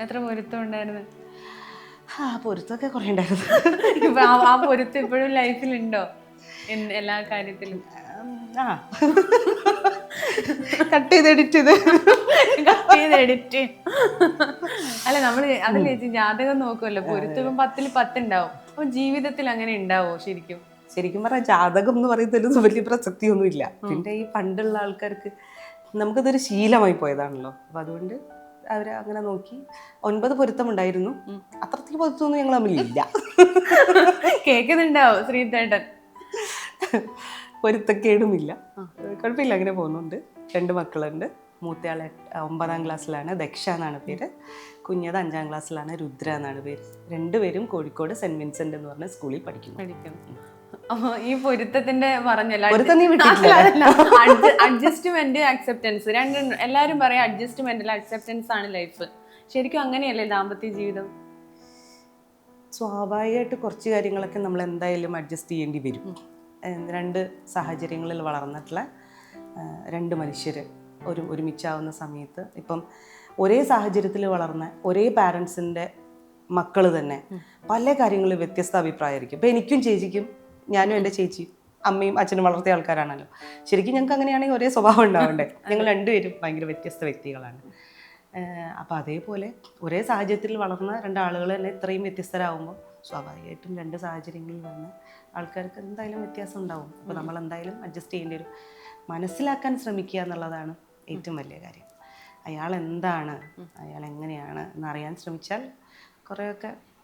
എത്ര പൊരുത്തം ഉണ്ടായിരുന്നു? പൊരുത്തമൊക്കെ കുറേ ഉണ്ടായിരുന്നു. ഇപ്പൊ ആ പൊരുത്തം ഇപ്പോഴും ലൈഫിലുണ്ടോ എല്ലാ കാര്യത്തിലും? കട്ട് ചെയ്ത് എഡിറ്റ് എഡിറ്റ്. അല്ല നമ്മള് അതല്ലേ ചേച്ചി ജാതകം നോക്കുമല്ലോ, പൊരുത്തം ഇപ്പം 10ൽ 10 ഉണ്ടാവും. അപ്പൊ ജീവിതത്തിൽ അങ്ങനെ ഉണ്ടാവോ ശരിക്കും? ശരിക്കും പറഞ്ഞാൽ ജാതകം എന്ന് പറയുന്നതിലൊന്നും വലിയ പ്രസക്തിയൊന്നുമില്ല. പിന്നെ ഈ പണ്ടുള്ള ആൾക്കാർക്ക് നമുക്കതൊരു ശീലമായി പോയതാണല്ലോ. അപ്പം അതുകൊണ്ട് അവർ അങ്ങനെ നോക്കി 9 പൊരുത്തമുണ്ടായിരുന്നു. അത്രയ്ക്ക് പൊരുത്തമൊന്നും ഞങ്ങൾ തമ്മിലില്ല. കേൾക്കുന്നുണ്ടാവും ശ്രീധേട്ടൻ. പൊരുത്തക്കേടുമില്ല, കുഴപ്പമില്ല, അങ്ങനെ പോകുന്നുണ്ട്. 2 മക്കളുണ്ട്. മൂത്തയാൾ 9ാം ക്ലാസ്സിലാണ്, ദക്ഷ എന്നാണ് പേര്. കുഞ്ഞത് 5ാം ക്ലാസ്സിലാണ്, രുദ്ര എന്നാണ് പേര്. 2 പേരും കോഴിക്കോട് സെന്റ് വിൻസെന്റ് എന്ന് പറഞ്ഞ സ്കൂളിൽ പഠിക്കുന്നു. ഈ പൊരുത്തത്തിന്റെ പറഞ്ഞല്ലോ, അഡ്ജസ്റ്റ്മെന്റ് അക്സെപ്റ്റൻസ് രണ്ടും എല്ലാരും പറയാം. അഡ്ജസ്റ്റ്മെന്റിൽ അക്സെപ്റ്റൻസ് ആണ് ലൈഫ്. ശരിക്കും അങ്ങനെയല്ലേ ദാമ്പത്യ ജീവിതം? സ്വാഭാവികമായിട്ട് കുറച്ച് കാര്യങ്ങളൊക്കെ നമ്മൾ എന്തായാലും അഡ്ജസ്റ്റ് ചെയ്യേണ്ടി വരും. 2 സാഹചര്യങ്ങളിൽ വളർന്നിട്ടുള്ള 2 മനുഷ്യർ ഒരുമിച്ചാവുന്ന സമയത്ത്, ഇപ്പം ഒരേ സാഹചര്യത്തിൽ വളർന്ന ഒരേ പാരൻസിൻ്റെ മക്കൾ തന്നെ പല കാര്യങ്ങളിൽ വ്യത്യസ്ത അഭിപ്രായമായിരിക്കും. ഇപ്പം എനിക്കും ചേച്ചിക്കും, ഞാനും എൻ്റെ ചേച്ചിയും അമ്മയും അച്ഛനും വളർത്തിയ ആൾക്കാരാണല്ലോ. ശരിക്കും ഞങ്ങൾക്ക് അങ്ങനെയാണെങ്കിൽ ഒരേ സ്വഭാവം ഉണ്ടാവണ്ടേ? ഞങ്ങൾ 2 പേരും ഭയങ്കര വ്യത്യസ്ത വ്യക്തികളാണ്. അപ്പം അതേപോലെ ഒരേ സാഹചര്യത്തിൽ വളർന്ന 2 ആളുകൾ തന്നെ ഇത്രയും വ്യത്യസ്തരാകുമ്പോൾ സ്വാഭാവികമായിട്ടും 2 സാഹചര്യങ്ങളിൽ വന്ന് ആൾക്കാർക്ക് എന്തായാലും വ്യത്യാസം ഉണ്ടാവും. അപ്പോൾ നമ്മൾ എന്തായാലും അഡ്ജസ്റ്റ് ചെയ്യേണ്ടി വരും. മനസ്സിലാക്കാൻ ശ്രമിക്കുക എന്നുള്ളതാണ് ഏറ്റവും വലിയ കാര്യം. അയാൾ എന്താണ്, അയാൾ എങ്ങനെയാണ് എന്നറിയാൻ ശ്രമിച്ചാൽ കുറേയൊക്കെ